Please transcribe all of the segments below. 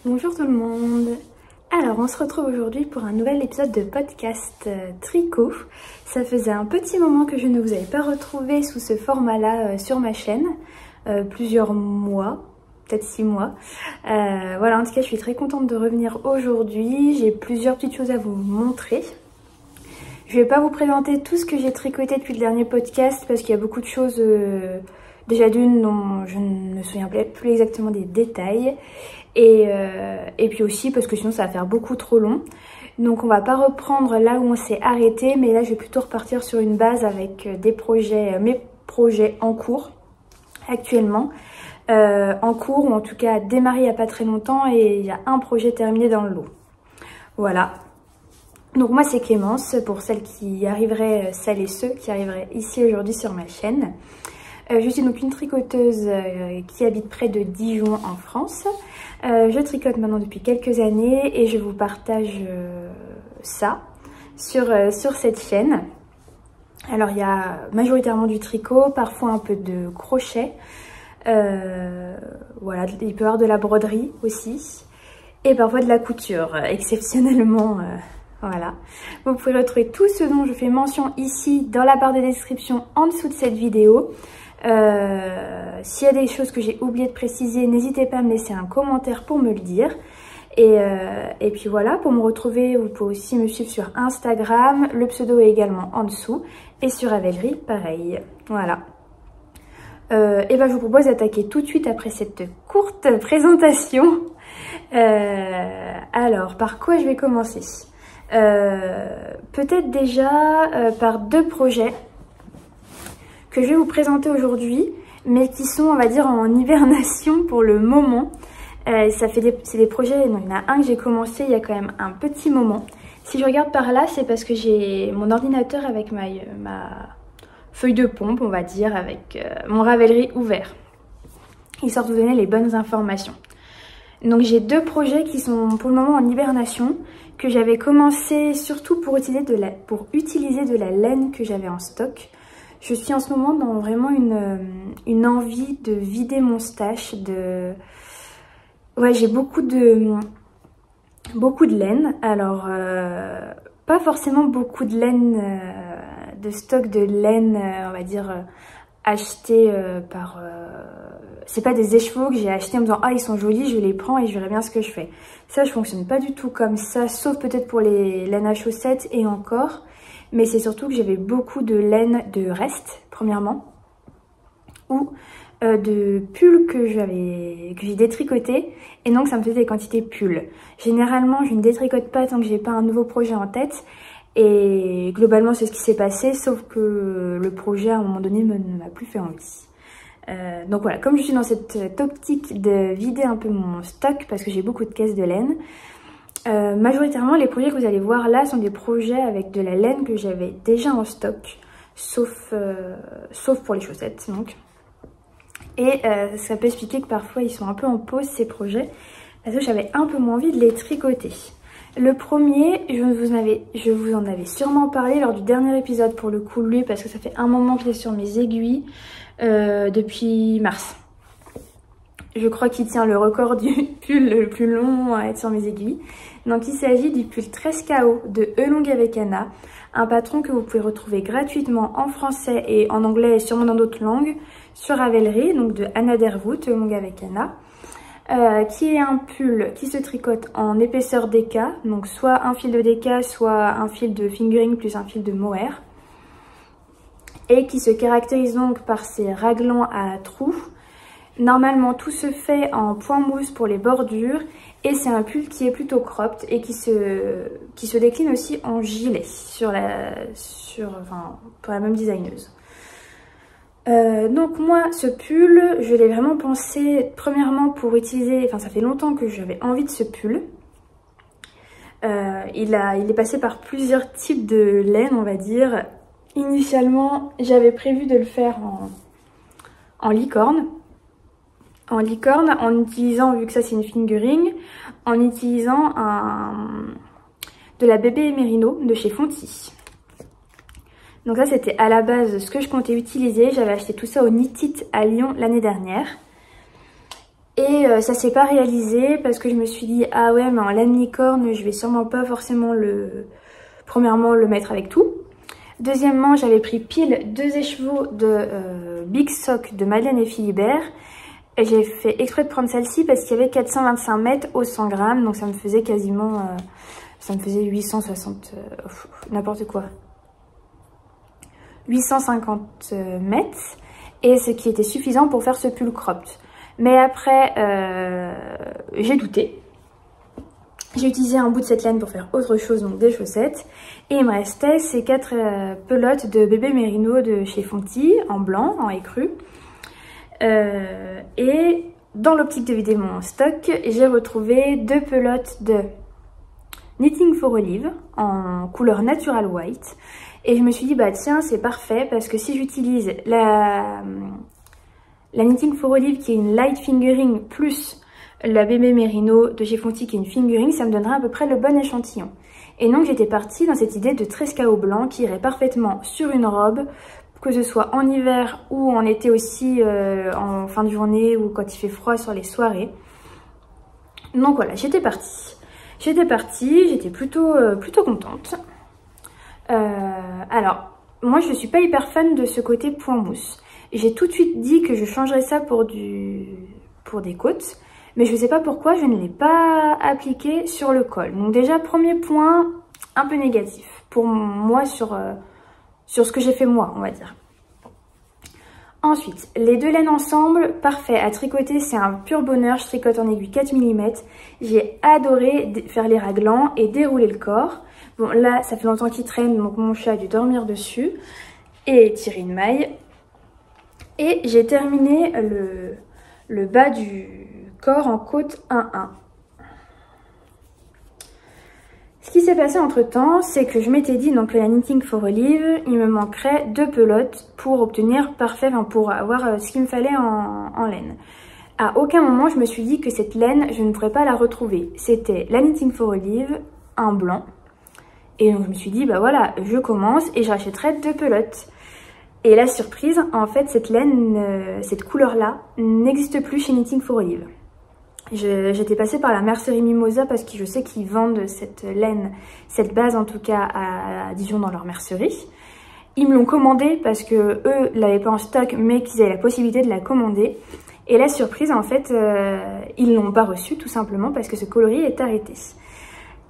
Bonjour tout le monde. Alors on se retrouve aujourd'hui pour un nouvel épisode de podcast tricot. Ça faisait un petit moment que je ne vous avais pas retrouvé sous ce format-là sur ma chaîne, plusieurs mois, peut-être 6 mois. Voilà, en tout cas je suis très contente de revenir aujourd'hui. J'ai plusieurs petites choses à vous montrer. Je ne vais pas vous présenter tout ce que j'ai tricoté depuis le dernier podcast parce qu'il y a beaucoup de choses, déjà d'une dont je ne me souviens plus exactement des détails. Et puis aussi parce que sinon ça va faire beaucoup trop long. Donc on va pas reprendre là où on s'est arrêté, mais là je vais plutôt repartir sur une base avec des projets, mes projets en cours actuellement. En cours ou en tout cas démarré il n'y a pas très longtemps et il y a un projet terminé dans le lot. Voilà. Donc moi c'est Clémence pour celles qui arriveraient, celles et ceux qui arriveraient ici aujourd'hui sur ma chaîne. Je suis donc une tricoteuse qui habite près de Dijon en France. Je tricote maintenant depuis quelques années et je vous partage ça sur cette chaîne. Alors il y a majoritairement du tricot, parfois un peu de crochet. Voilà, il peut y avoir de la broderie aussi. Et parfois de la couture, exceptionnellement. Voilà. Vous pouvez retrouver tout ce dont je fais mention ici dans la barre de description en dessous de cette vidéo. S'il y a des choses que j'ai oublié de préciser, n'hésitez pas à me laisser un commentaire pour me le dire. Et puis voilà, pour me retrouver, vous pouvez aussi me suivre sur Instagram. Le pseudo est également en dessous. Et sur Ravelry, pareil. Voilà. Et ben je vous propose d'attaquer tout de suite après cette courte présentation. Alors, par quoi je vais commencer? Peut-être déjà par deux projets que je vais vous présenter aujourd'hui, mais qui sont, on va dire, en hibernation pour le moment. C'est des projets, donc il y en a un que j'ai commencé il y a quand même un petit moment. Si je regarde par là, c'est parce que j'ai mon ordinateur avec ma feuille de pompe, on va dire, avec mon Ravelry ouvert, histoire de vous donner les bonnes informations. Donc j'ai deux projets qui sont pour le moment en hibernation, que j'avais commencé surtout pour utiliser de la laine que j'avais en stock. Je suis en ce moment dans vraiment une envie de vider mon stash. Ouais, j'ai beaucoup de laine. Alors, pas forcément beaucoup de laine, de stock de laine, on va dire, acheté par... c'est pas des écheveaux que j'ai achetés en me disant « Ah, ils sont jolis, je les prends et je verrai bien ce que je fais ». Ça, je fonctionne pas du tout comme ça, sauf peut-être pour les laines à chaussettes et encore. Mais c'est surtout que j'avais beaucoup de laine de reste, premièrement, ou de pulls que j'ai détricoté, et donc ça me faisait des quantités pulls. Généralement, je ne détricote pas tant que j'ai pas un nouveau projet en tête, et globalement c'est ce qui s'est passé, sauf que le projet à un moment donné ne m'a plus fait envie. Donc voilà, comme je suis dans cette optique de vider un peu mon stock, parce que j'ai beaucoup de caisses de laine, majoritairement les projets que vous allez voir là sont des projets avec de la laine que j'avais déjà en stock, sauf pour les chaussettes donc. Et ça peut expliquer que parfois ils sont un peu en pause ces projets, parce que j'avais un peu moins envie de les tricoter. Le premier, je vous en avais sûrement parlé lors du dernier épisode pour le coup, lui, parce que ça fait un moment qu'il est sur mes aiguilles, depuis mars. Je crois qu'il tient le record du pull le plus long à être sur mes aiguilles. Donc il s'agit du pull 13KO de E longue avec Anna, un patron que vous pouvez retrouver gratuitement en français et en anglais et sûrement dans d'autres langues sur Ravelry, donc de Anna Dervoot, E longue avec Anna, qui est un pull qui se tricote en épaisseur DK, donc soit un fil de DK, soit un fil de fingering plus un fil de mohair, et qui se caractérise donc par ses raglans à trous. Normalement, tout se fait en point mousse pour les bordures et c'est un pull qui est plutôt cropped et qui se décline aussi en gilet pour la même designeuse. Donc moi, ce pull, je l'ai vraiment pensé premièrement pour utiliser, ça fait longtemps que j'avais envie de ce pull. Il est passé par plusieurs types de laine, on va dire. Initialement, j'avais prévu de le faire en licorne. En utilisant, vu que ça c'est une fingering, en utilisant de la bébé mérino de chez Fonty. Donc ça c'était à la base ce que je comptais utiliser. J'avais acheté tout ça au Knit It à Lyon l'année dernière. Et ça s'est pas réalisé parce que je me suis dit ah ouais mais en laine licorne je vais sûrement pas forcément premièrement le mettre avec tout. Deuxièmement j'avais pris pile 2 écheveaux de Big Sock de Madeleine et Philibert. Et j'ai fait exprès de prendre celle-ci parce qu'il y avait 425 mètres au 100 grammes. Donc ça me faisait quasiment, ça me faisait 860, n'importe quoi. 850 mètres. Et ce qui était suffisant pour faire ce pull cropped. Mais après, j'ai douté. J'ai utilisé un bout de cette laine pour faire autre chose, donc des chaussettes. Et il me restait ces 4 pelotes de bébé mérino de chez Fonty, en blanc, en écru. Et dans l'optique de vider mon stock, j'ai retrouvé 2 pelotes de Knitting for Olive en couleur Natural White. Et je me suis dit, bah tiens, c'est parfait parce que si j'utilise la Knitting for Olive qui est une light fingering plus la bébé mérino de chez Fonty qui est une fingering, ça me donnera à peu près le bon échantillon. Et donc j'étais partie dans cette idée de trescao blanc qui irait parfaitement sur une robe, que ce soit en hiver ou en été aussi, en fin de journée ou quand il fait froid sur les soirées. Donc voilà, j'étais partie. J'étais plutôt contente. Alors, moi je suis pas hyper fan de ce côté point mousse. J'ai tout de suite dit que je changerais ça pour des côtes. Mais je ne sais pas pourquoi je ne l'ai pas appliqué sur le col. Donc déjà, premier point un peu négatif pour moi sur ce que j'ai fait moi, on va dire. Ensuite, les 2 laines ensemble, parfait. À tricoter, c'est un pur bonheur. Je tricote en aiguille 4 mm. J'ai adoré faire les raglans et dérouler le corps. Bon, là, ça fait longtemps qu'il traîne, donc mon chat a dû dormir dessus. Et tirer une maille. Et j'ai terminé le bas du corps en côte 1-1. Ce qui s'est passé entre temps, c'est que je m'étais dit, donc la Knitting for Olive, il me manquerait 2 pelotes pour obtenir parfait, enfin pour avoir ce qu'il me fallait en laine. À aucun moment je me suis dit que cette laine, je ne pourrais pas la retrouver. C'était la Knitting for Olive en blanc. Et donc je me suis dit, bah voilà, je commence et je rachèterai 2 pelotes. Et la surprise, en fait, cette laine, cette couleur-là, n'existe plus chez Knitting for Olive. J'étais passée par la mercerie Mimosa parce que je sais qu'ils vendent cette laine, cette base en tout cas à Dijon dans leur mercerie. Ils me l'ont commandée parce que eux l'avaient pas en stock mais qu'ils avaient la possibilité de la commander. Et la surprise en fait, ils l'ont pas reçue tout simplement parce que ce coloris est arrêté.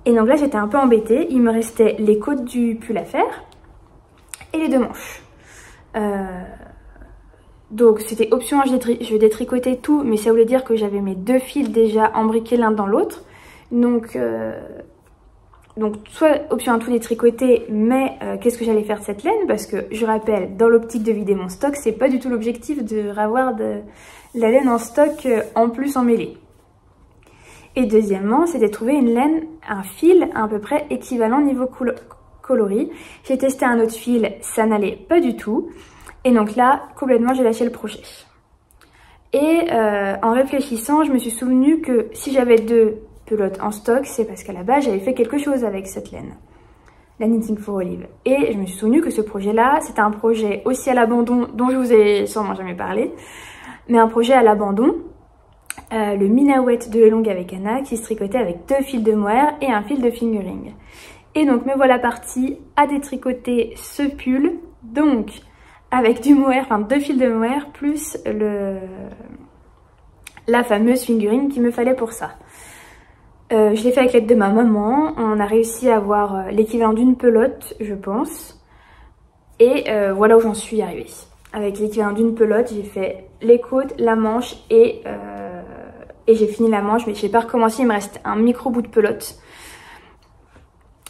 Et donc là j'étais un peu embêtée, il me restait les côtes du pull à faire et les 2 manches. Donc c'était option, je détricotais tout, mais ça voulait dire que j'avais mes 2 fils déjà embriqués l'un dans l'autre. Donc soit option 1 tout détricoter, mais qu'est-ce que j'allais faire de cette laine? Parce que je rappelle, dans l'optique de vider mon stock, c'est pas du tout l'objectif de avoir de la laine en stock en plus en mêlée. Et deuxièmement, c'était de trouver une laine, un fil à peu près équivalent niveau coloris. J'ai testé un autre fil, ça n'allait pas du tout. Et donc là, complètement, j'ai lâché le projet. Et en réfléchissant, je me suis souvenu que si j'avais 2 pelotes en stock, c'est parce qu'à la base, j'avais fait quelque chose avec cette laine, la Knitting for Olive. Et je me suis souvenu que ce projet-là, c'était un projet aussi à l'abandon, dont je vous ai sûrement jamais parlé, mais un projet à l'abandon, le Minawet de Elong avec Anna, qui se tricotait avec 2 fils de mohair et un fil de fingering. Et donc, me voilà partie à détricoter ce pull, donc avec du mohair, enfin 2 fils de mohair, plus la fameuse fingering qu'il me fallait pour ça. Je l'ai fait avec l'aide de ma maman, on a réussi à avoir l'équivalent d'une pelote, je pense. Et voilà où j'en suis arrivée. Avec l'équivalent d'une pelote, j'ai fait les côtes, la manche et j'ai fini la manche, mais j'ai pas recommencé, il me reste un micro bout de pelote.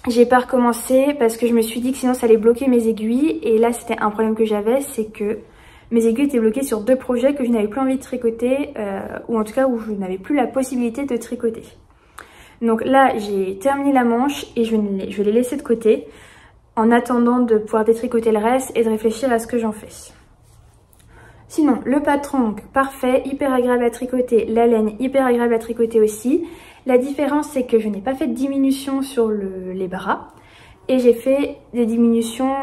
J'ai pas recommencé parce que je me suis dit que sinon ça allait bloquer mes aiguilles. Et là c'était un problème que j'avais, c'est que mes aiguilles étaient bloquées sur 2 projets que je n'avais plus envie de tricoter, ou en tout cas où je n'avais plus la possibilité de tricoter. Donc là j'ai terminé la manche et je l'ai laissée de côté en attendant de pouvoir détricoter le reste et de réfléchir à ce que j'en fais. Sinon le patron parfait, hyper agréable à tricoter, la laine hyper agréable à tricoter aussi. La différence c'est que je n'ai pas fait de diminution sur les bras et j'ai fait des diminutions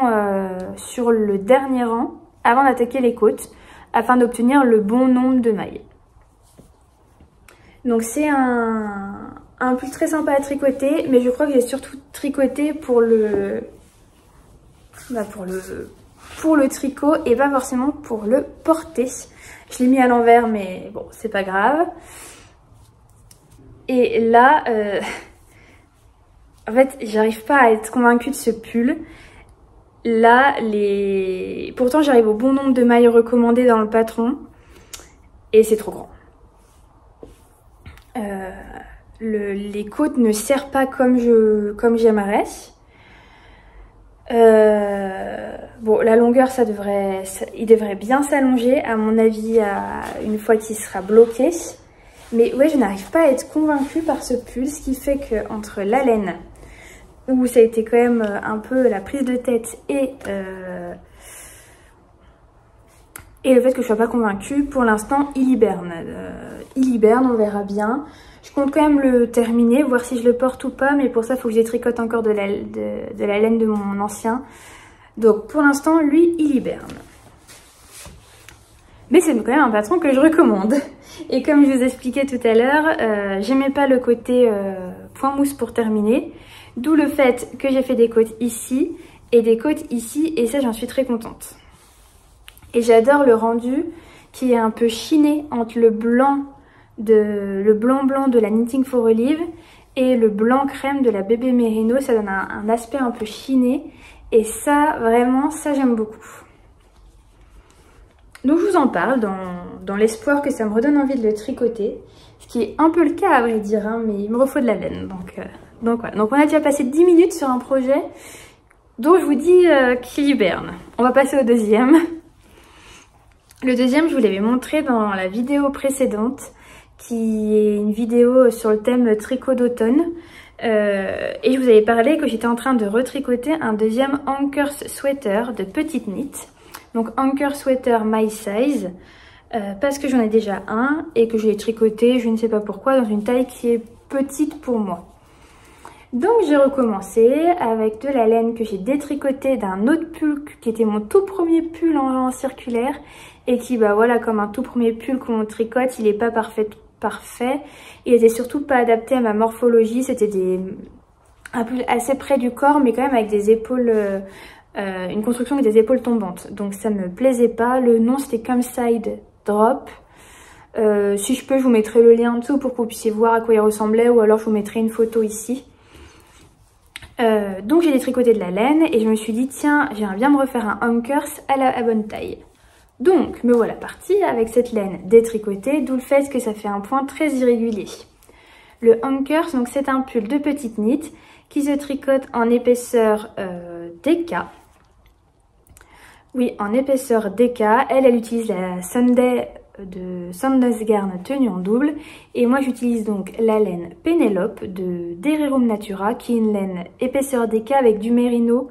sur le dernier rang avant d'attaquer les côtes afin d'obtenir le bon nombre de mailles. Donc c'est un pull très sympa à tricoter, mais je crois que j'ai surtout tricoté pour le tricot et pas forcément pour le porter. Je l'ai mis à l'envers, mais bon, c'est pas grave. Et là, en fait, j'arrive pas à être convaincue de ce pull. Là, pourtant j'arrive au bon nombre de mailles recommandées dans le patron. Et c'est trop grand. Les côtes ne serrent pas comme j'aimerais. Bon, la longueur, il devrait bien s'allonger, à mon avis, une fois qu'il sera bloqué. Mais ouais, je n'arrive pas à être convaincue par ce pull, ce qui fait que entre la laine, où ça a été quand même un peu la prise de tête, et le fait que je sois pas convaincue, pour l'instant, il hiberne. On verra bien. Je compte quand même le terminer, voir si je le porte ou pas, mais pour ça, il faut que je détricote encore de la laine de mon ancien. Donc pour l'instant, lui, il hiberne. Mais c'est quand même un patron que je recommande. Et comme je vous expliquais tout à l'heure, j'aimais pas le côté point mousse pour terminer. D'où le fait que j'ai fait des côtes ici et des côtes ici, et ça, j'en suis très contente. Et j'adore le rendu qui est un peu chiné entre le blanc blanc de la Knitting for Olive et le blanc crème de la Bébé Merino. Ça donne un aspect un peu chiné, et ça, vraiment, ça j'aime beaucoup. Donc je vous en parle dans l'espoir que ça me redonne envie de le tricoter, ce qui est un peu le cas à vrai dire, hein, mais il me refaut de la laine. Donc voilà, donc on a déjà passé 10 minutes sur un projet dont je vous dis qu'il hiberne. On va passer au deuxième. Le deuxième, je vous l'avais montré dans la vidéo précédente, qui est une vidéo sur le thème tricot d'automne. Et je vous avais parlé que j'étais en train de retricoter un deuxième Anchors Sweater de petite knit. Donc Anchor Sweater My Size, parce que j'en ai déjà un et que je l'ai tricoté, je ne sais pas pourquoi, dans une taille qui est petite pour moi. Donc j'ai recommencé avec de la laine que j'ai détricotée d'un autre pull qui était mon tout premier pull en circulaire, et qui, bah voilà, comme un tout premier pull qu'on tricote, il n'est pas parfait. Il était surtout pas adapté à ma morphologie. C'était un pull assez près du corps, mais quand même avec des épaules, une construction avec des épaules tombantes. Donc ça me plaisait pas. Le nom c'était Come Side Drop. Si je peux, je vous mettrai le lien en dessous pour que vous puissiez voir à quoi il ressemblait, ou alors je vous mettrai une photo ici. Donc j'ai détricoté de la laine et je me suis dit tiens, j'aimerais bien me refaire un Anchors à la bonne taille. Donc me voilà partie avec cette laine détricotée, d'où le fait que ça fait un point très irrégulier. Le Anchors, donc c'est un pull de petite knit qui se tricote en épaisseur DK. Oui, en épaisseur DK. Elle utilise la Sunday de Sandnes Garn tenue en double, et moi j'utilise donc la laine Pénélope de Dererum Natura, qui est une laine épaisseur DK avec du mérino.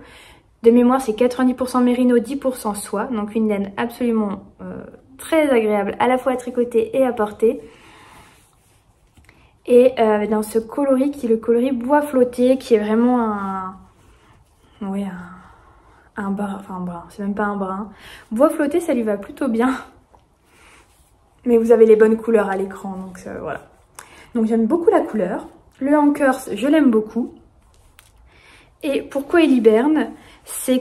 De mémoire, c'est 90% mérino, 10% soie, donc une laine absolument très agréable à la fois à tricoter et à porter. Et dans ce coloris qui est le coloris bois flotté, qui est vraiment un brun, c'est même pas un brun. Bois flotté, ça lui va plutôt bien. Mais vous avez les bonnes couleurs à l'écran, donc voilà. Donc j'aime beaucoup la couleur. Le Anchors, je l'aime beaucoup. Et pourquoi il hiberne? C'est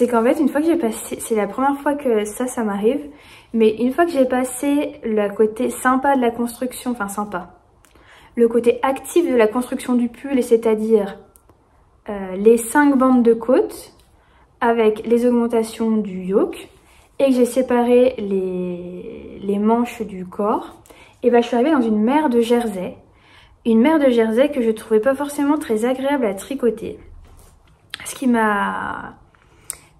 qu'en fait, une fois que j'ai passé... C'est la première fois que ça m'arrive. Mais une fois que j'ai passé le côté sympa de la construction, enfin sympa, le côté actif de la construction du pull, c'est-à-dire les 5 bandes de côte avec les augmentations du yoke, et que j'ai séparé les manches du corps, et ben je suis arrivée dans une mer de jersey. Une mer de jersey que je trouvais pas forcément très agréable à tricoter. Ce qui m'a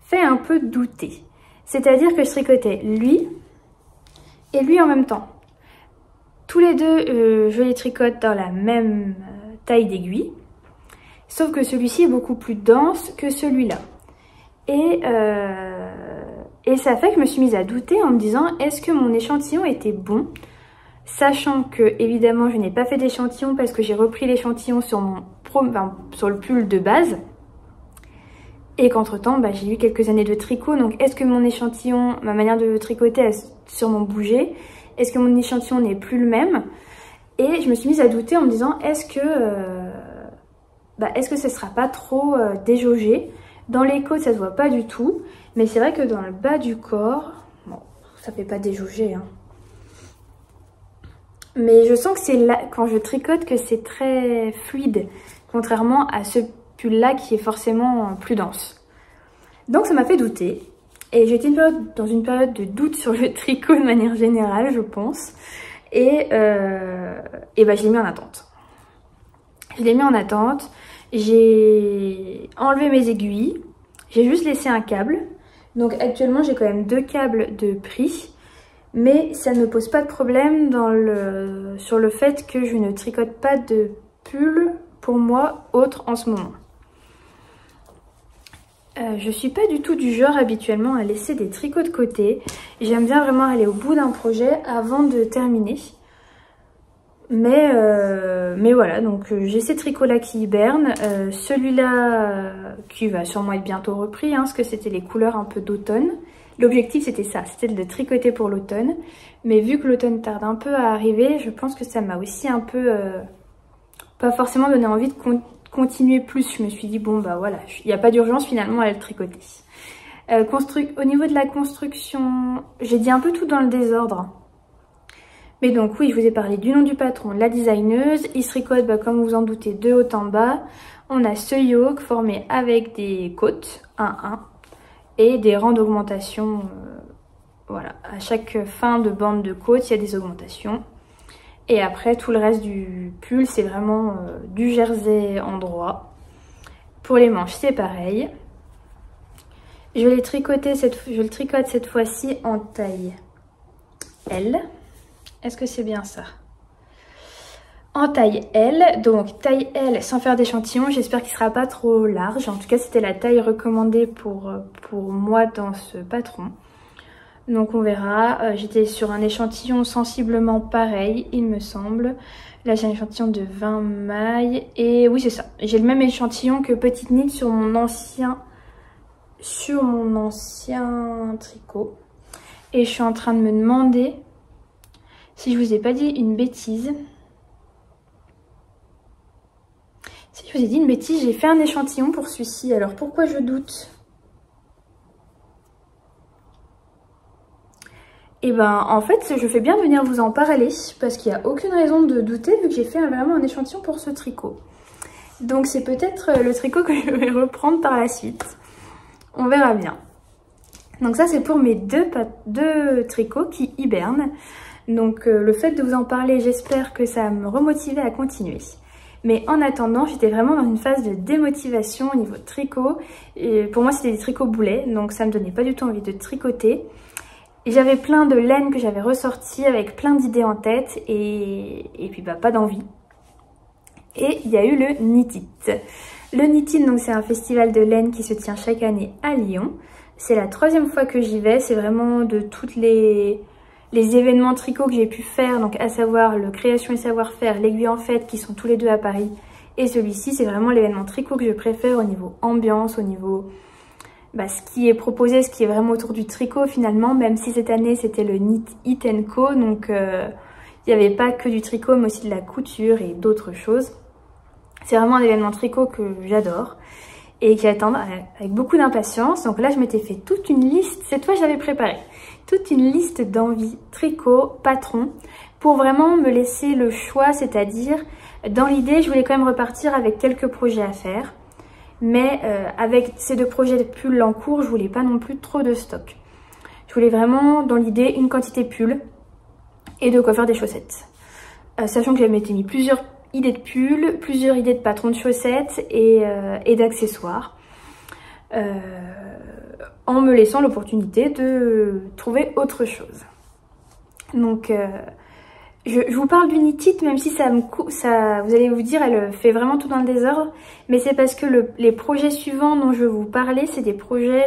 fait un peu douter. C'est-à-dire que je tricotais lui et lui en même temps. Tous les deux, je les tricote dans la même taille d'aiguille. Sauf que celui-ci est beaucoup plus dense que celui-là. Et ça fait que je me suis mise à douter en me disant, est-ce que mon échantillon était bon? Sachant que, évidemment, je n'ai pas fait d'échantillon parce que j'ai repris l'échantillon sur le pull de base. Et qu'entre-temps, bah, j'ai eu quelques années de tricot. Donc, est-ce que mon échantillon, ma manière de tricoter a sûrement bougé? Est-ce que mon échantillon n'est plus le même? Et je me suis mise à douter en me disant, est-ce que ce sera pas trop déjaugé? Dans les côtes, ça se voit pas du tout. Mais c'est vrai que dans le bas du corps, bon, ça fait pas déjauger, hein. Mais je sens que c'est là, quand je tricote, que c'est très fluide. Contrairement à ce pull-là qui est forcément plus dense. Donc ça m'a fait douter. Et j'étais dans une période de doute sur le tricot de manière générale, je pense. Et je l'ai mis en attente. Je l'ai mis en attente. J'ai enlevé mes aiguilles. J'ai juste laissé un câble. Donc actuellement, j'ai quand même 2 câbles de prix. Mais ça ne me pose pas de problème sur le fait que je ne tricote pas de pull pour moi autre en ce moment. Je suis pas du tout du genre habituellement à laisser des tricots de côté. J'aime bien vraiment aller au bout d'un projet avant de terminer. Mais voilà, donc j'ai ces tricots-là qui hibernent. Celui-là qui va sûrement être bientôt repris, hein, parce que c'était les couleurs un peu d'automne. L'objectif c'était ça, c'était de le tricoter pour l'automne. Mais vu que l'automne tarde un peu à arriver, je pense que ça m'a aussi un peu... pas forcément donné envie de continuer plus. Je me suis dit, bon bah voilà, il n'y a pas d'urgence finalement à le tricoter. Au niveau de la construction, j'ai dit un peu tout dans le désordre. Mais donc oui, je vous ai parlé du nom du patron, la designeuse. Il se tricote, comme vous en doutez, de haut en bas. On a ce yoke formé avec des côtes, 1-1, et des rangs d'augmentation. Voilà, à chaque fin de bande de côte, il y a des augmentations. Et après, tout le reste du pull, c'est vraiment du jersey en droit. Pour les manches, c'est pareil. Je le tricote cette fois-ci en taille L. Est-ce que c'est bien ça? En taille L, donc taille L sans faire d'échantillon, j'espère qu'il ne sera pas trop large. En tout cas, c'était la taille recommandée pour moi dans ce patron. Donc on verra, j'étais sur un échantillon sensiblement pareil, il me semble. Là j'ai un échantillon de 20 mailles et oui c'est ça. J'ai le même échantillon que Petite Knit sur mon ancien tricot. Et je suis en train de me demander si je vous ai pas dit une bêtise. Si je vous ai dit une bêtise, j'ai fait un échantillon pour celui-ci. Alors pourquoi je doute? Et en fait, je fais bien de venir vous en parler parce qu'il n'y a aucune raison de douter vu que j'ai fait vraiment un échantillon pour ce tricot. Donc c'est peut-être le tricot que je vais reprendre par la suite. On verra bien. Donc ça c'est pour mes deux tricots qui hibernent. Donc le fait de vous en parler, j'espère que ça va me remotiver à continuer. Mais en attendant, j'étais vraiment dans une phase de démotivation au niveau de tricot. Et pour moi c'était des tricots boulets, donc ça me donnait pas du tout envie de tricoter. Et j'avais plein de laine que j'avais ressorti avec plein d'idées en tête et puis pas d'envie. Et il y a eu le Knit It. Le Knit It, donc c'est un festival de laine qui se tient chaque année à Lyon. C'est la 3e fois que j'y vais. C'est vraiment de toutes les événements tricot que j'ai pu faire, donc à savoir le Création et Savoir-faire, l'Aiguille en Fête qui sont tous les deux à Paris. Et celui-ci, c'est vraiment l'événement tricot que je préfère au niveau ambiance, au niveau... ce qui est proposé, ce qui est vraiment autour du tricot finalement, même si cette année c'était le Knit It & Co, donc il n'y avait pas que du tricot mais aussi de la couture et d'autres choses. C'est vraiment un événement tricot que j'adore et qui attend avec beaucoup d'impatience. Donc là je m'étais fait toute une liste, cette fois je l'avais préparée, toute une liste d'envies tricot, patron, pour vraiment me laisser le choix, c'est-à-dire dans l'idée je voulais quand même repartir avec quelques projets à faire. Mais avec ces 2 projets de pull en cours, je voulais pas non plus trop de stock. Je voulais vraiment, dans l'idée, une quantité de pull et de quoi faire des chaussettes. Sachant que j'avais mis plusieurs idées de pull, plusieurs idées de patrons de chaussettes et d'accessoires. En me laissant l'opportunité de trouver autre chose. Donc... Je vous parle du Knit It, même si vous allez vous dire, elle fait vraiment tout dans le désordre. Mais c'est parce que les projets suivants dont je vais vous parler, c'est des projets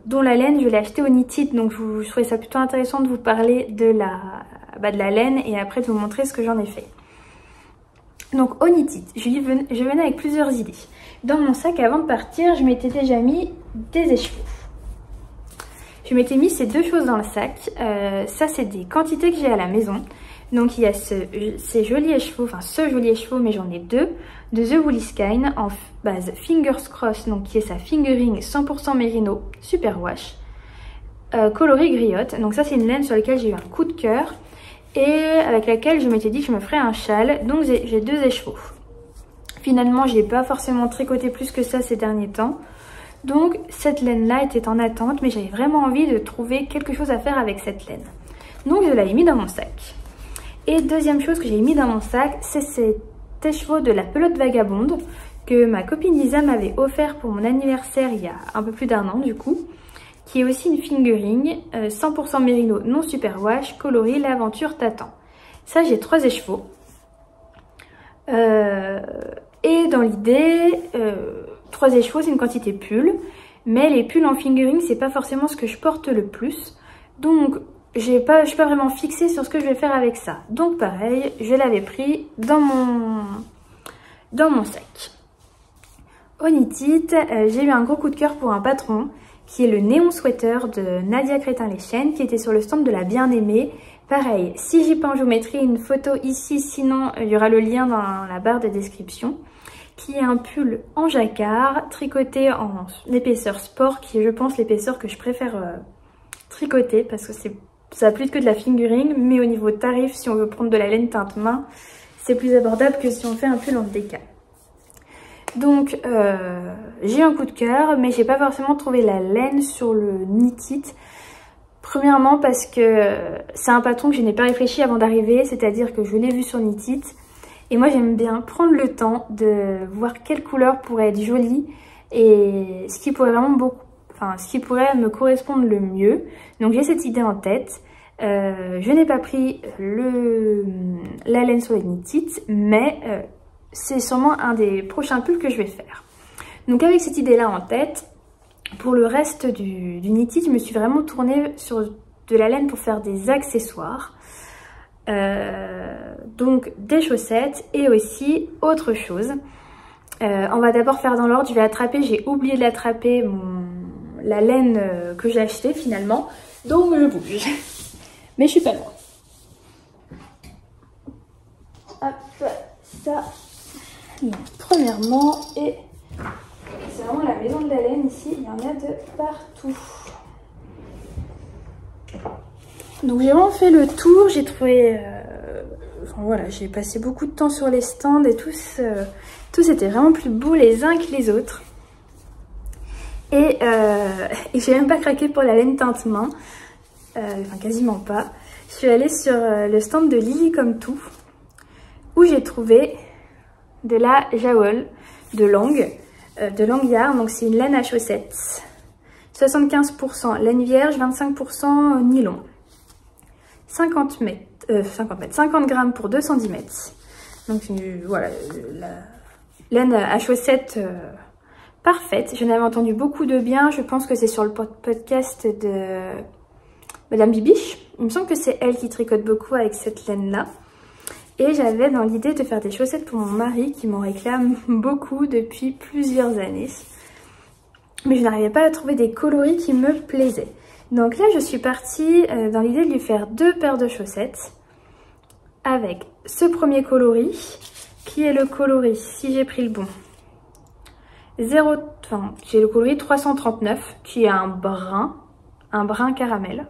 dont la laine, je l'ai acheté au Knit It. Donc je trouvais ça plutôt intéressant de vous parler de la laine et après de vous montrer ce que j'en ai fait. Donc au Knit It, je venais avec plusieurs idées. Dans mon sac, avant de partir, je m'étais déjà mis des écheveaux. je m'étais mis ces deux choses dans le sac. Ça, c'est des quantités que j'ai à la maison. Donc, il y a ces jolis écheveaux, enfin ce joli écheveau, mais j'en ai deux, de The Woolly Skein en base Fingers Cross, donc qui est sa fingering 100% mérino, super wash, coloris griotte. Donc ça, c'est une laine sur laquelle j'ai eu un coup de cœur et avec laquelle je m'étais dit que je me ferais un châle. Donc, j'ai deux écheveaux. Finalement, j'ai pas forcément tricoté plus que ça ces derniers temps. Donc, cette laine-là était en attente, mais j'avais vraiment envie de trouver quelque chose à faire avec cette laine. Donc, je l'avais mis dans mon sac. Et deuxième chose que j'ai mis dans mon sac, c'est cet écheveau de la pelote vagabonde que ma copine Lisa m'avait offert pour mon anniversaire il y a un peu plus d'1 an du coup, qui est aussi une fingering 100% mérino non superwash, coloris l'aventure t'attend. Ça, j'ai 3 écheveaux. Et dans l'idée, 3 écheveaux, c'est une quantité pull, mais les pulls en fingering, c'est pas forcément ce que je porte le plus. Donc, je suis pas vraiment fixée sur ce que je vais faire avec ça. Donc pareil, je l'avais pris dans mon sac. Au Knit It, j'ai eu un gros coup de cœur pour un patron qui est le Néon Sweater de Nadia Crétin-Leschaine qui était sur le stand de la Bien-Aimée. Pareil, si j'y pense, je vous mettrai une photo ici, sinon il y aura le lien dans la barre de description. Qui est un pull en jacquard, tricoté en épaisseur sport, qui est je pense l'épaisseur que je préfère tricoter parce que ça a plus que de la fingering, mais au niveau tarif, si on veut prendre de la laine teinte main, c'est plus abordable que si on fait un pull en décal. Donc j'ai un coup de cœur, mais j'ai pas forcément trouvé la laine sur le Knit It. Premièrement parce que c'est un patron que je n'ai pas réfléchi avant d'arriver, c'est-à-dire que je l'ai vu sur Knit It. Et moi j'aime bien prendre le temps de voir quelle couleur pourrait être jolie et ce qui pourrait vraiment ce qui pourrait me correspondre le mieux. Donc j'ai cette idée en tête. Je n'ai pas pris la laine sur les Knit It, mais c'est sûrement un des prochains pulls que je vais faire. Donc avec cette idée là en tête, pour le reste du Knit It, je me suis vraiment tournée sur de la laine pour faire des accessoires. Donc des chaussettes et aussi autre chose. On va d'abord faire dans l'ordre, je vais attraper, j'ai oublié de l'attraper, la laine que j'ai achetée finalement, donc je bouge. Mais je suis pas loin. Hop, ça. Donc, premièrement, et c'est vraiment la maison de la laine ici, il y en a de partout. Donc j'ai vraiment fait le tour, j'ai trouvé... Enfin voilà, j'ai passé beaucoup de temps sur les stands et tous étaient vraiment plus beaux les uns que les autres. Et j'ai même pas craqué pour la laine teinte main, enfin quasiment pas. Je suis allée sur le stand de Lily comme tout, où j'ai trouvé de la Jawol de Langue Yarn, donc c'est une laine à chaussettes. 75% laine vierge, 25% nylon. 50 grammes pour 210 mètres. Donc voilà, la laine à chaussettes parfaite. J'en avais entendu beaucoup de bien. Je pense que c'est sur le podcast de Madame Bibiche. Il me semble que c'est elle qui tricote beaucoup avec cette laine-là. Et j'avais dans l'idée de faire des chaussettes pour mon mari qui m'en réclame beaucoup depuis plusieurs années. Mais je n'arrivais pas à trouver des coloris qui me plaisaient. Donc là, je suis partie dans l'idée de lui faire 2 paires de chaussettes avec ce premier coloris, qui est le coloris, si j'ai pris le bon, j'ai le coloris 339, qui est un brun caramel.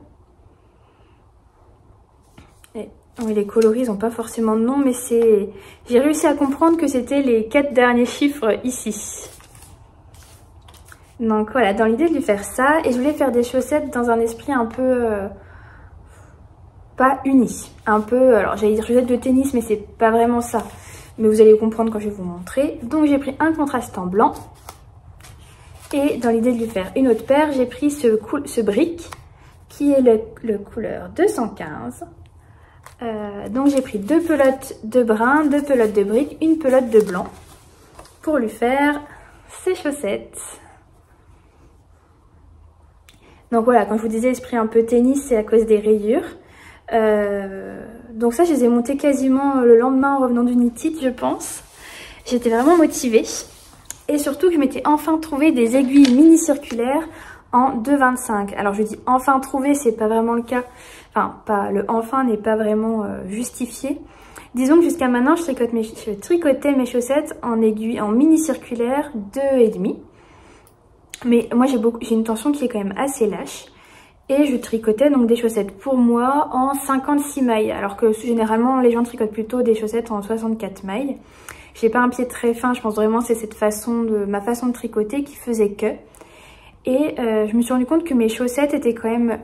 Et, oui, les coloris, ils n'ont pas forcément de nom, mais j'ai réussi à comprendre que c'était les 4 derniers chiffres ici. Donc voilà, dans l'idée de lui faire ça, et je voulais faire des chaussettes dans un esprit un peu pas uni, un peu, alors j'allais dire chaussettes de tennis, mais c'est pas vraiment ça, mais vous allez comprendre quand je vais vous montrer. Donc j'ai pris un contrastant blanc, et dans l'idée de lui faire une autre paire, j'ai pris ce brick, qui est le couleur 215. Donc j'ai pris 2 pelotes de brun, 2 pelotes de brick, une pelote de blanc, pour lui faire ses chaussettes. Donc voilà, quand je vous disais esprit un peu tennis, c'est à cause des rayures. Donc ça, je les ai montées quasiment le lendemain en revenant du Knit It, je pense. J'étais vraiment motivée. Et surtout, je m'étais enfin trouvé des aiguilles mini circulaires en 2,25. Alors je dis enfin trouvé, c'est pas vraiment le cas. Enfin, le enfin n'est pas vraiment justifié. Disons que jusqu'à maintenant, je tricotais mes chaussettes en aiguille, en mini circulaire 2,5. Mais moi j'ai une tension qui est quand même assez lâche. Et je tricotais donc des chaussettes pour moi en 56 mailles. Alors que généralement les gens tricotent plutôt des chaussettes en 64 mailles. J'ai pas un pied très fin, je pense vraiment que c'est ma façon de tricoter qui faisait que. Et je me suis rendu compte que mes chaussettes étaient quand même,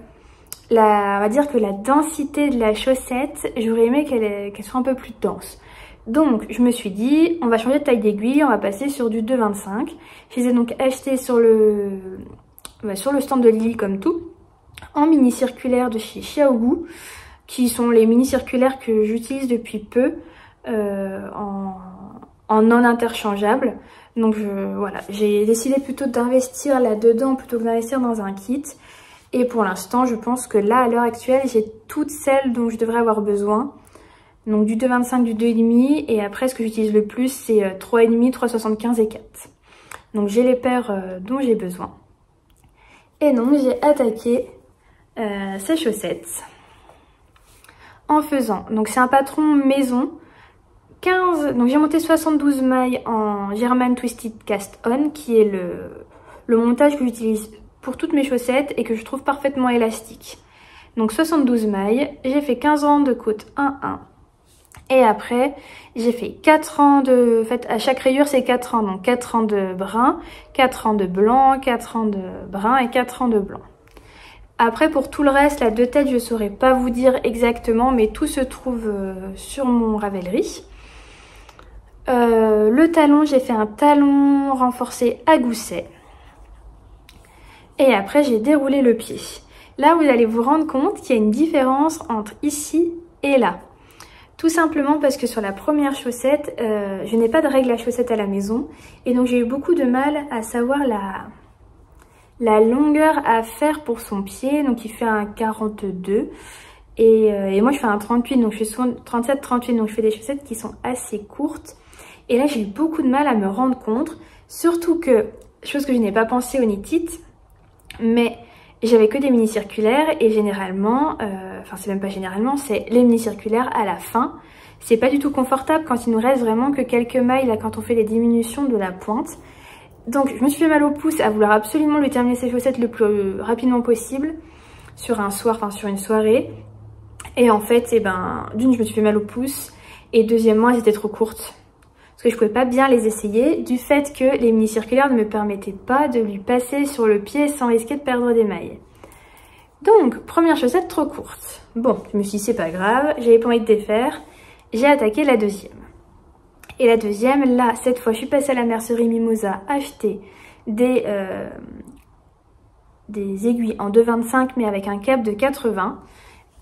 on va dire que la densité de la chaussette, j'aurais aimé qu'elle soit un peu plus dense. Donc je me suis dit, on va changer de taille d'aiguille, on va passer sur du 2,25. Je les ai donc achetés sur le stand de Lily comme tout, en mini circulaire de chez Xiaogu, qui sont les mini circulaires que j'utilise depuis peu en non interchangeable. Donc voilà, j'ai décidé plutôt d'investir là-dedans plutôt que d'investir dans un kit. Et pour l'instant, je pense que là, à l'heure actuelle, j'ai toutes celles dont je devrais avoir besoin. Donc du 2,25, du 2,5. Et après, ce que j'utilise le plus, c'est 3,5, 3,75 et 4. Donc j'ai les paires dont j'ai besoin. Et donc j'ai attaqué ces chaussettes en faisant, donc c'est un patron maison, 15, donc j'ai monté 72 mailles en German Twisted Cast On, qui est le montage que j'utilise pour toutes mes chaussettes et que je trouve parfaitement élastique. Donc 72 mailles, j'ai fait 15 rangs de côte 1-1. Et après, j'ai fait 4 rangs de... En fait, à chaque rayure, c'est 4 rangs. Donc 4 rangs de brun, 4 rangs de blanc, 4 rangs de brun et 4 rangs de blanc. Après, pour tout le reste, là, de tête, je ne saurais pas vous dire exactement, mais tout se trouve sur mon Ravelry. Le talon, j'ai fait un talon renforcé à gousset. Et après, j'ai déroulé le pied. Là, vous allez vous rendre compte qu'il y a une différence entre ici et là. Tout simplement parce que sur la première chaussette, je n'ai pas de règle à chaussettes à la maison. Et donc, j'ai eu beaucoup de mal à savoir la longueur à faire pour son pied. Donc, il fait un 42. Et moi, je fais un 38. Donc, je fais souvent 37, 38. Donc, je fais des chaussettes qui sont assez courtes. Et là, j'ai eu beaucoup de mal à me rendre compte. Surtout que, chose que je n'ai pas pensé au knit-it, mais j'avais que des mini circulaires et généralement, enfin c'est même pas généralement, c'est les mini circulaires à la fin. C'est pas du tout confortable quand il nous reste vraiment que quelques mailles là quand on fait les diminutions de la pointe. Donc je me suis fait mal au pouce à vouloir absolument lui terminer ses chaussettes le plus rapidement possible sur un soir, enfin sur une soirée. Et en fait, d'une je me suis fait mal au pouce et deuxièmement elles étaient trop courtes. Parce que je pouvais pas bien les essayer du fait que les mini circulaires ne me permettaient pas de lui passer sur le pied sans risquer de perdre des mailles. Donc, première chaussette trop courte. Bon, je me suis dit c'est pas grave, j'avais pas envie de défaire. J'ai attaqué la deuxième. Et la deuxième, là, cette fois, je suis passée à la mercerie Mimosa acheter des aiguilles en 2,25 mais avec un cap de 80.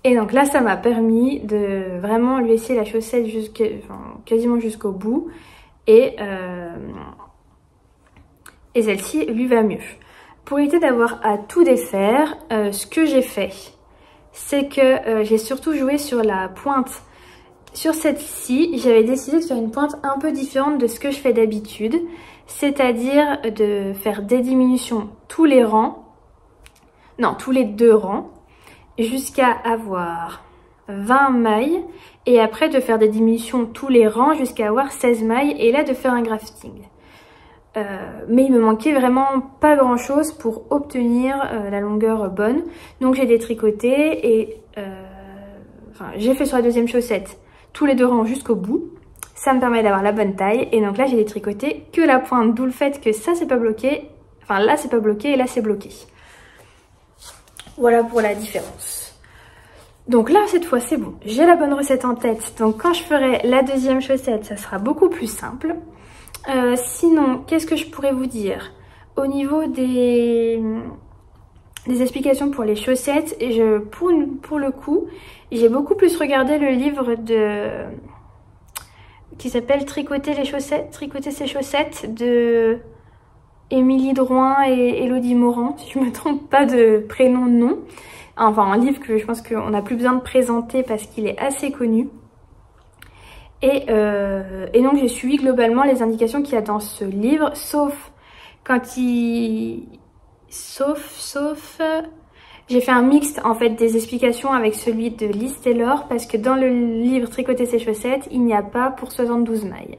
Et donc là, ça m'a permis de vraiment lui laisser la chaussette quasiment jusqu'au bout. Et celle-ci lui va mieux. Pour éviter d'avoir à tout défaire, ce que j'ai fait, c'est que j'ai surtout joué sur la pointe. Sur cette-ci, j'avais décidé de faire une pointe un peu différente de ce que je fais d'habitude. C'est-à-dire de faire des diminutions tous les rangs. Non, tous les 2 rangs. Jusqu'à avoir 20 mailles et après de faire des diminutions tous les rangs jusqu'à avoir 16 mailles et là de faire un grafting. Mais il me manquait vraiment pas grand chose pour obtenir la longueur bonne. Donc j'ai détricoté et j'ai fait sur la deuxième chaussette tous les 2 rangs jusqu'au bout. Ça me permet d'avoir la bonne taille et donc là j'ai détricoté que la pointe, d'où le fait que ça c'est pas bloqué. Enfin là c'est pas bloqué et là c'est bloqué. Voilà pour la différence. Donc là, cette fois, c'est bon. J'ai la bonne recette en tête. Donc quand je ferai la deuxième chaussette, ça sera beaucoup plus simple. Sinon, qu'est-ce que je pourrais vous dire? Au niveau des explications pour les chaussettes, pour le coup, j'ai beaucoup plus regardé le livre qui s'appelle Tricoter ses chaussettes de Émilie Drouin et Elodie Morand, si je me trompe pas de prénom de nom. Enfin, un livre que je pense qu'on n'a plus besoin de présenter parce qu'il est assez connu. Et donc j'ai suivi globalement les indications qu'il y a dans ce livre, sauf quand il sauf j'ai fait un mixte en fait des explications avec celui de Liz Taylor parce que dans le livre Tricoter ses chaussettes, il n'y a pas pour 72 mailles.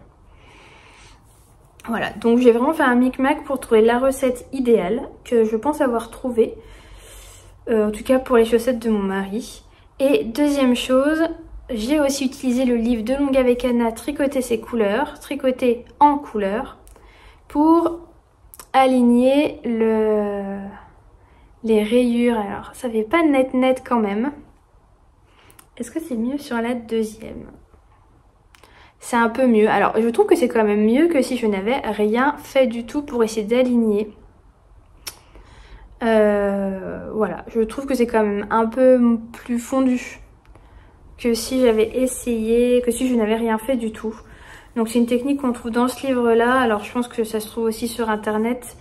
Voilà, donc j'ai vraiment fait un micmac pour trouver la recette idéale que je pense avoir trouvée. En tout cas pour les chaussettes de mon mari. Et deuxième chose, j'ai aussi utilisé le livre de Longue avec Anna Tricoter ses couleurs, tricoter en couleurs, pour aligner les rayures. Alors ça fait pas net quand même. Est-ce que c'est mieux sur la deuxième? C'est un peu mieux. Alors je trouve que c'est quand même mieux que si je n'avais rien fait du tout pour essayer d'aligner. Voilà, je trouve que c'est quand même un peu plus fondu que si j'avais essayé, que si je n'avais rien fait du tout. Donc c'est une technique qu'on trouve dans ce livre là, alors je pense que ça se trouve aussi sur internet.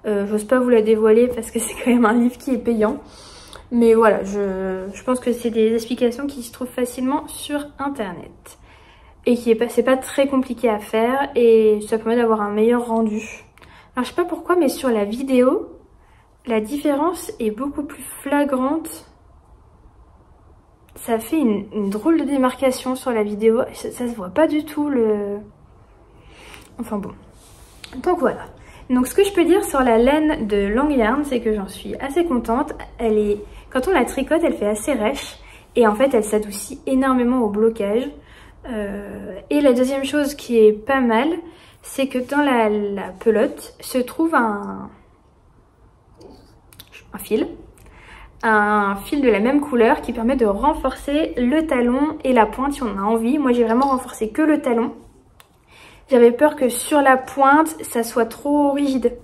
J'ose pas vous la dévoiler parce que c'est quand même un livre qui est payant. Mais voilà, je pense que c'est des explications qui se trouvent facilement sur internet. Et c'est pas très compliqué à faire et ça permet d'avoir un meilleur rendu. Alors je sais pas pourquoi mais sur la vidéo, la différence est beaucoup plus flagrante. Ça fait une drôle de démarcation sur la vidéo. Ça se voit pas du tout le... Enfin bon. Donc voilà. Donc ce que je peux dire sur la laine de Long Yarn, c'est que j'en suis assez contente. Elle est... Quand on la tricote, elle fait assez rêche. Et en fait, elle s'adoucit énormément au blocage. Et la deuxième chose qui est pas mal, c'est que dans la pelote se trouve un fil de la même couleur qui permet de renforcer le talon et la pointe si on a envie. Moi j'ai vraiment renforcé que le talon. J'avais peur que sur la pointe ça soit trop rigide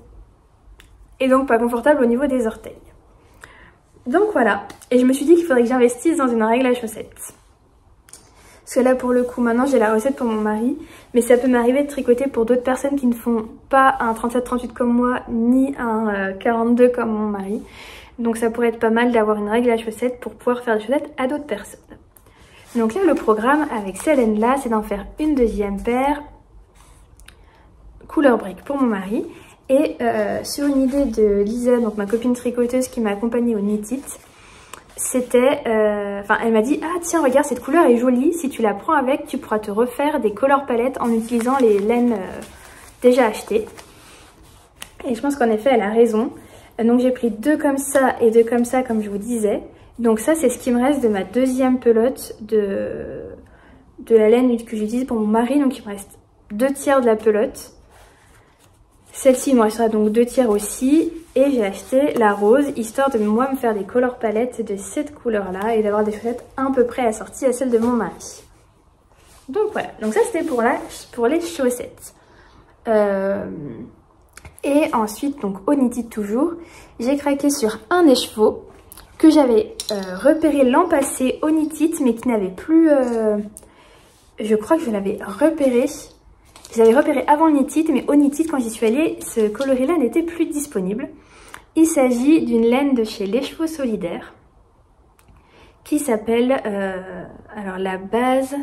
et donc pas confortable au niveau des orteils. Donc voilà, et je me suis dit qu'il faudrait que j'investisse dans une règle à chaussettes. Parce que là pour le coup maintenant j'ai la recette pour mon mari, mais ça peut m'arriver de tricoter pour d'autres personnes qui ne font pas un 37-38 comme moi ni un 42 comme mon mari. Donc ça pourrait être pas mal d'avoir une règle à chaussettes pour pouvoir faire des chaussettes à d'autres personnes. Donc là le programme avec ces laines là c'est d'en faire une deuxième paire couleur brique pour mon mari. Et sur une idée de Lisa, donc ma copine tricoteuse qui m'a accompagnée au Knit It, c'était, elle m'a dit, ah tiens regarde cette couleur est jolie, si tu la prends avec tu pourras te refaire des color palettes en utilisant les laines déjà achetées. Et je pense qu'en effet elle a raison. Donc j'ai pris deux comme ça et deux comme ça comme je vous disais. Donc ça c'est ce qui me reste de ma deuxième pelote de la laine que j'utilise pour mon mari. Donc il me reste 2/3 de la pelote. Celle-ci il me restera donc 2/3 aussi. Et j'ai acheté la rose histoire de moi me faire des color palettes de cette couleur là et d'avoir des chaussettes à peu près assorties à celles de mon mari. Donc voilà, donc ça c'était pour les chaussettes. Et ensuite, donc au Knit It toujours, j'ai craqué sur un écheveau que j'avais repéré l'an passé au Knit It, mais qui n'avait plus... je crois que je l'avais repéré. Je l'avais repéré avant le Knit It, mais au Knit It, quand j'y suis allée, ce coloris-là n'était plus disponible. Il s'agit d'une laine de chez Les Chevaux Solidaires, qui s'appelle... alors la base...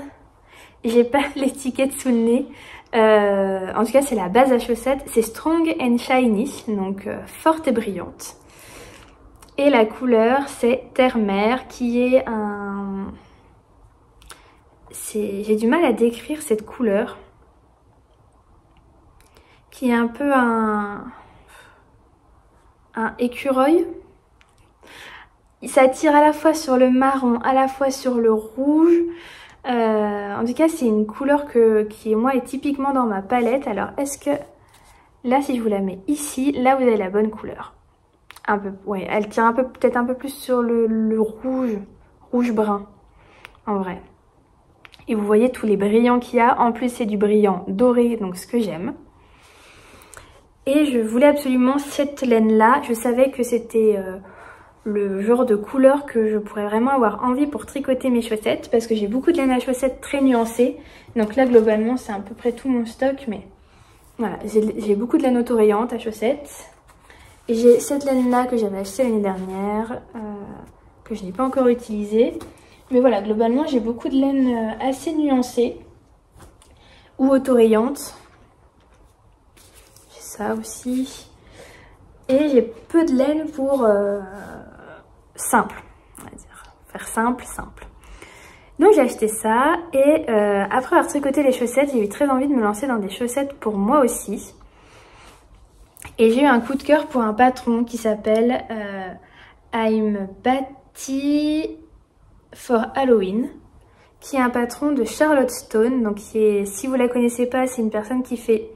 J'ai pas l'étiquette sous le nez. En tout cas, c'est la base à chaussettes. C'est Strong and Shiny, donc forte et brillante. Et la couleur, c'est Terre-Mer, qui est un... J'ai du mal à décrire cette couleur. Qui est un peu un écureuil. Ça tire à la fois sur le marron, à la fois sur le rouge. En tout cas c'est une couleur qui moi est typiquement dans ma palette. Alors est-ce que là si je vous la mets ici, là vous avez la bonne couleur. Un peu, ouais, elle tire peut-être un peu plus sur le rouge brun en vrai. Et vous voyez tous les brillants qu'il y a. En plus c'est du brillant doré, donc ce que j'aime. Et je voulais absolument cette laine là. Je savais que c'était le genre de couleur que je pourrais vraiment avoir envie pour tricoter mes chaussettes, parce que j'ai beaucoup de laine à chaussettes très nuancée. Donc là globalement c'est à peu près tout mon stock, mais voilà, j'ai beaucoup de laine autorayante à chaussettes. Et j'ai cette laine là que j'avais achetée l'année dernière, que je n'ai pas encore utilisée. Mais voilà, globalement j'ai beaucoup de laine assez nuancée ou autorayante. J'ai ça aussi. Et j'ai peu de laine pour simple, on va dire. Faire simple. Donc j'ai acheté ça et après avoir tricoté les chaussettes, j'ai eu très envie de me lancer dans des chaussettes pour moi aussi. Et j'ai eu un coup de cœur pour un patron qui s'appelle I'm Batty for Halloween, qui est un patron de Charlotte Stone. Donc si vous la connaissez pas, c'est une personne qui fait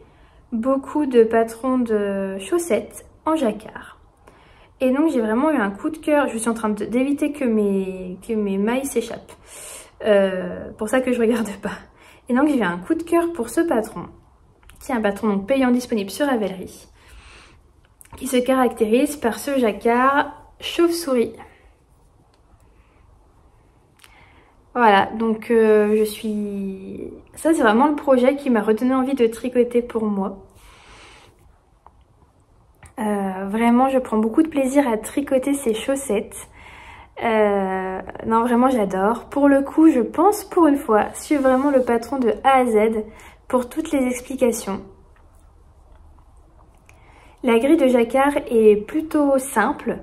beaucoup de patrons de chaussettes en jacquard. Et donc j'ai vraiment eu un coup de cœur. Je suis en train d'éviter que mes mailles s'échappent. Pour ça que je regarde pas. Et donc j'ai eu un coup de cœur pour ce patron, qui est un patron donc payant disponible sur Ravelry, qui se caractérise par ce jacquard chauve-souris. Voilà, donc ça c'est vraiment le projet qui m'a redonné envie de tricoter pour moi. Vraiment, je prends beaucoup de plaisir à tricoter ces chaussettes. Non, vraiment, j'adore. Pour le coup, je pense pour une fois suivre vraiment le patron de A à Z pour toutes les explications. La grille de jacquard est plutôt simple.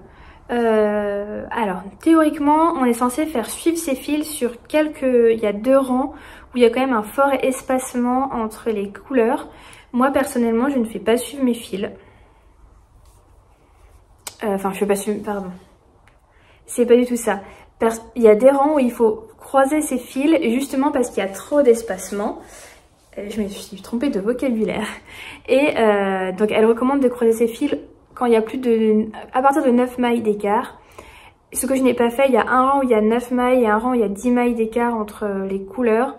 Alors, théoriquement, on est censé faire suivre ces fils sur il y a 2 rangs où il y a quand même un fort espacement entre les couleurs. Moi, personnellement, je ne fais pas suivre mes fils. Enfin, je fais pas suivre, pardon. C'est pas du tout ça. Il y a des rangs où il faut croiser ces fils, justement parce qu'il y a trop d'espacement. Je me suis trompée de vocabulaire. Et donc, elle recommande de croiser ces fils quand il y a à partir de 9 mailles d'écart. Ce que je n'ai pas fait, il y a un rang où il y a 9 mailles et un rang où il y a 10 mailles d'écart entre les couleurs.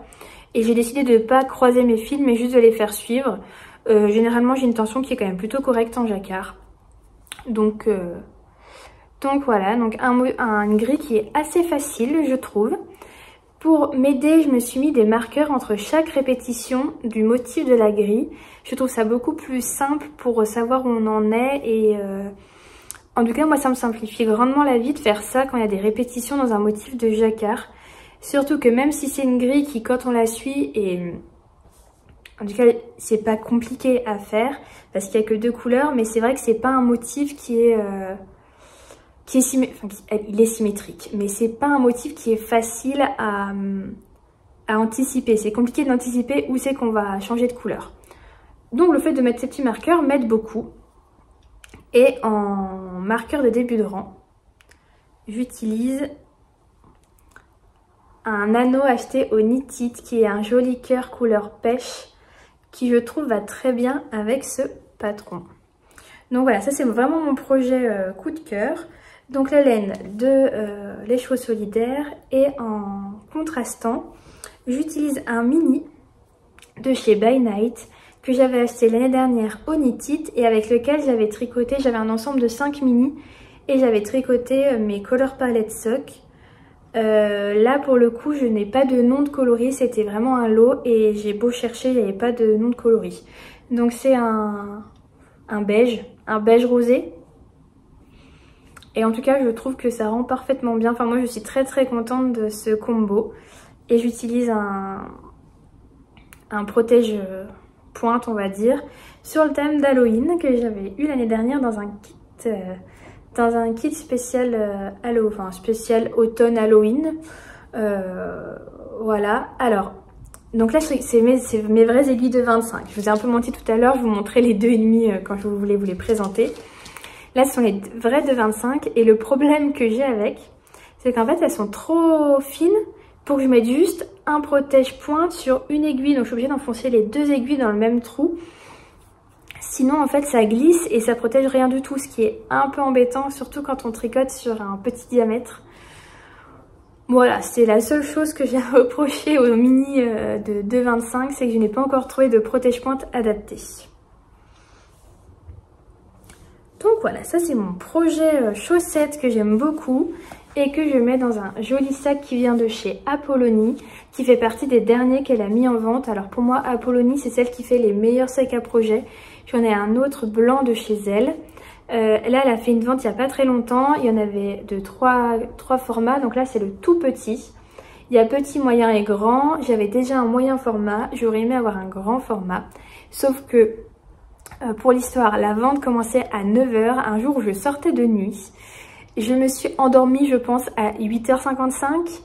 Et j'ai décidé de ne pas croiser mes fils, mais juste de les faire suivre. Généralement, j'ai une tension qui est quand même plutôt correcte en jacquard. Donc voilà, donc une grille qui est assez facile, je trouve. Pour m'aider, je me suis mis des marqueurs entre chaque répétition du motif de la grille. Je trouve ça beaucoup plus simple pour savoir où on en est et en tout cas, moi, ça me simplifie grandement la vie de faire ça quand il y a des répétitions dans un motif de jacquard. Surtout que même si c'est une grille qui, quand on la suit, et en tout cas, c'est pas compliqué à faire parce qu'il n'y a que 2 couleurs, mais c'est vrai que c'est pas un motif qui est... il est symétrique, mais c'est pas un motif qui est facile à anticiper. C'est compliqué d'anticiper où c'est qu'on va changer de couleur. Donc le fait de mettre ces petits marqueurs m'aide beaucoup. Et en marqueur de début de rang, j'utilise un anneau acheté au Knit It qui est un joli cœur couleur pêche qui je trouve va très bien avec ce patron. Donc voilà, ça c'est vraiment mon projet coup de cœur. Donc la laine de Les Chevaux Solidaires et en contrastant, j'utilise un mini de chez By Night que j'avais acheté l'année dernière au Knit It et avec lequel j'avais tricoté, j'avais un ensemble de 5 mini et j'avais tricoté mes Color Palette Sock. Là pour le coup je n'ai pas de nom de coloris, c'était vraiment un lot et j'ai beau chercher, il n'y avait pas de nom de coloris. Donc c'est un beige rosé. Et en tout cas, je trouve que ça rend parfaitement bien. Enfin, moi, je suis très très contente de ce combo. Et j'utilise un protège pointe, on va dire, sur le thème d'Halloween que j'avais eu l'année dernière dans un kit spécial spécial automne Halloween. Voilà. Alors, donc là, c'est mes vraies aiguilles de 25. Je vous ai un peu menti tout à l'heure. Je vous montrais les 2,5 quand je voulais vous les présenter. Là, ce sont les vraies de 25 et le problème que j'ai avec, c'est qu'en fait, elles sont trop fines pour que je mette juste un protège-pointe sur une aiguille. Donc, je suis obligée d'enfoncer les 2 aiguilles dans le même trou. Sinon, en fait, ça glisse et ça protège rien du tout, ce qui est un peu embêtant, surtout quand on tricote sur un petit diamètre. Voilà, c'est la seule chose que j'ai à reprocher au mini de 2,25, c'est que je n'ai pas encore trouvé de protège-pointe adapté. Donc voilà, ça c'est mon projet chaussettes que j'aime beaucoup et que je mets dans un joli sac qui vient de chez Apollonie, qui fait partie des derniers qu'elle a mis en vente. Alors pour moi, Apollonie, c'est celle qui fait les meilleurs sacs à projet. J'en ai un autre blanc de chez elle. Là, elle a fait une vente il n'y a pas très longtemps. Il y en avait de 3 formats, donc là c'est le tout petit. Il y a petit, moyen et grand. J'avais déjà un moyen format, j'aurais aimé avoir un grand format. Sauf que Pour l'histoire, la vente commençait à 9 h, un jour où je sortais de nuit. Je me suis endormie, je pense, à 8h55.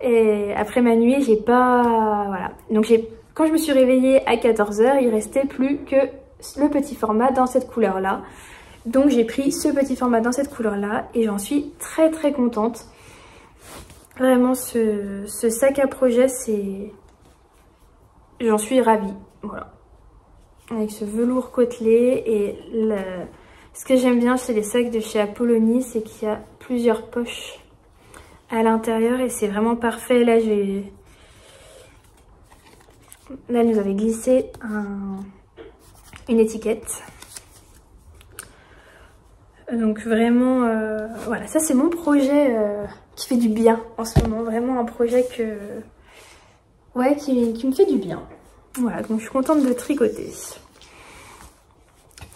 Et après ma nuit, j'ai pas... Voilà. Donc quand je me suis réveillée à 14 h, il restait plus que le petit format dans cette couleur-là. Donc j'ai pris ce petit format dans cette couleur-là et j'en suis très très contente. Vraiment, ce sac à projet, c'est... J'en suis ravie. Voilà. Avec ce velours côtelé et ce que j'aime bien chez les sacs de chez Apollonie, c'est qu'il y a plusieurs poches à l'intérieur et c'est vraiment parfait. Là, elle nous avait glissé une étiquette. Donc vraiment, voilà, ça c'est mon projet qui fait du bien en ce moment. Vraiment un projet qui me fait du bien. Voilà, donc je suis contente de tricoter.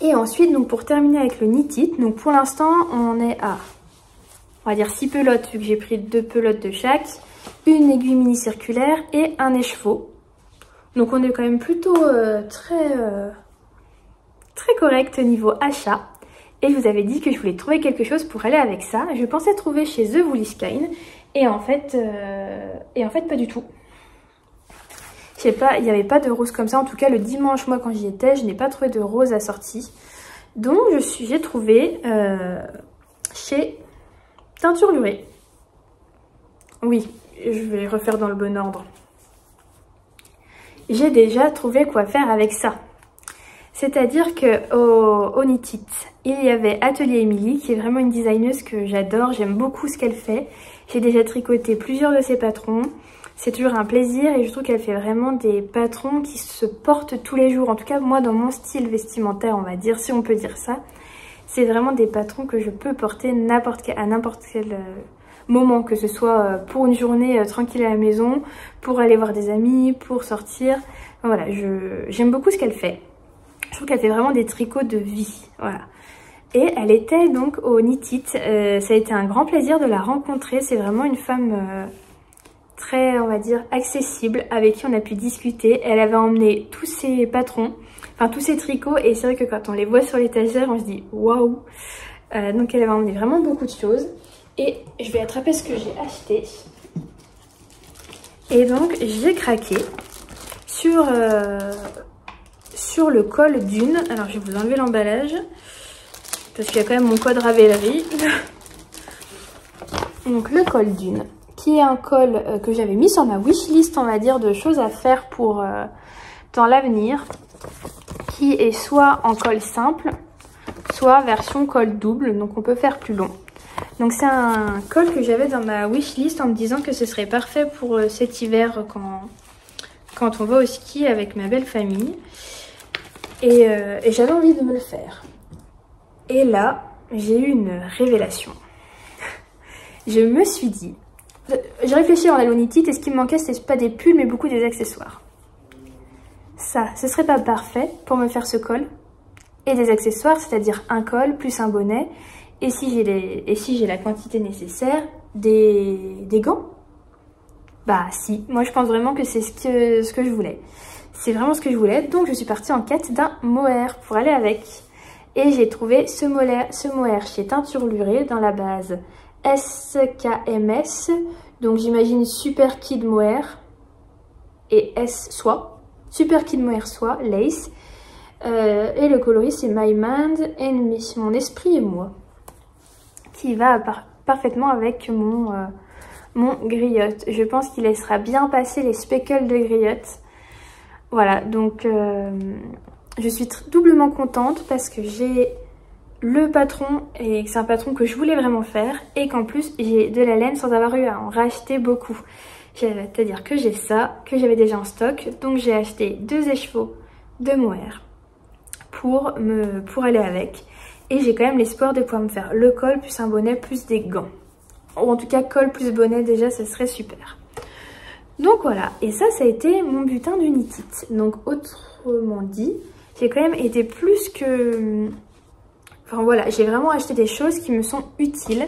Et ensuite, donc pour terminer avec le knit it, donc pour l'instant, on est à, on va dire 6 pelotes, vu que j'ai pris 2 pelotes de chaque, une aiguille mini circulaire et un écheveau. Donc on est quand même plutôt très correct niveau achat. Et je vous avais dit que je voulais trouver quelque chose pour aller avec ça. Je pensais trouver chez The Woollyskine et en fait pas du tout. Je sais pas, il n'y avait pas de rose comme ça. En tout cas, le dimanche, moi, quand j'y étais, je n'ai pas trouvé de rose assortie. Donc, j'ai trouvé chez Teinture Lurée. Oui, je vais refaire dans le bon ordre. J'ai déjà trouvé quoi faire avec ça. C'est-à-dire qu'au Knit It, il y avait Atelier Émilie, qui est vraiment une designeuse que j'adore. J'aime beaucoup ce qu'elle fait. J'ai déjà tricoté plusieurs de ses patrons. C'est toujours un plaisir et je trouve qu'elle fait vraiment des patrons qui se portent tous les jours. En tout cas, moi, dans mon style vestimentaire, on va dire, si on peut dire ça, c'est vraiment des patrons que je peux porter à n'importe quel moment, que ce soit pour une journée tranquille à la maison, pour aller voir des amis, pour sortir. Voilà, j'aime beaucoup ce qu'elle fait. Je trouve qu'elle fait vraiment des tricots de vie, voilà. Et elle était donc au Knit It. Ça a été un grand plaisir de la rencontrer. C'est vraiment une femme... très, on va dire, accessible, avec qui on a pu discuter. Elle avait emmené tous ses patrons, enfin tous ses tricots, et c'est vrai que quand on les voit sur l'étagère, on se dit waouh. Donc elle avait emmené vraiment beaucoup de choses. Et je vais attraper ce que j'ai acheté. Et donc j'ai craqué sur le col d'une. Alors je vais vous enlever l'emballage parce qu'il y a quand même mon code Ravelry. Donc le col d'une, qui est un col que j'avais mis sur ma wishlist, on va dire, de choses à faire pour dans l'avenir, qui est soit en col simple, soit version col double, donc on peut faire plus long. Donc c'est un col que j'avais dans ma wishlist en me disant que ce serait parfait pour cet hiver quand on va au ski avec ma belle famille. Et j'avais envie de me le faire. Et là, j'ai eu une révélation. Je me suis dit... J'ai réfléchi en allant au Knit It et ce qui me manquait, c'était pas des pulls, mais beaucoup des accessoires. Ça, ce serait pas parfait pour me faire ce col. Et des accessoires, c'est-à-dire un col plus un bonnet. Et si j'ai la quantité nécessaire, des gants. Bah si, moi je pense vraiment que c'est ce que je voulais. C'est vraiment ce que je voulais, donc je suis partie en quête d'un mohair pour aller avec. Et j'ai trouvé ce mohair chez Teinture Lurée dans la base SKMS, donc j'imagine Super Kid Mohair et S soie, Super Kid Mohair soie, lace, et le coloris c'est My Mind and mon esprit et moi, qui va parfaitement avec mon griotte. Je pense qu'il laissera bien passer les speckles de griotte. Voilà, donc je suis doublement contente parce que j'ai le patron et que c'est un patron que je voulais vraiment faire et qu'en plus j'ai de la laine sans avoir eu à en racheter beaucoup. C'est-à-dire que j'ai ça, que j'avais déjà en stock, donc j'ai acheté 2 écheveaux de mohair pour aller avec. Et j'ai quand même l'espoir de pouvoir me faire le col plus un bonnet plus des gants. Ou en tout cas col plus bonnet déjà, ce serait super. Donc voilà, et ça a été mon butin du Knit It. Donc autrement dit, j'ai quand même été plus que... Enfin voilà, j'ai vraiment acheté des choses qui me sont utiles,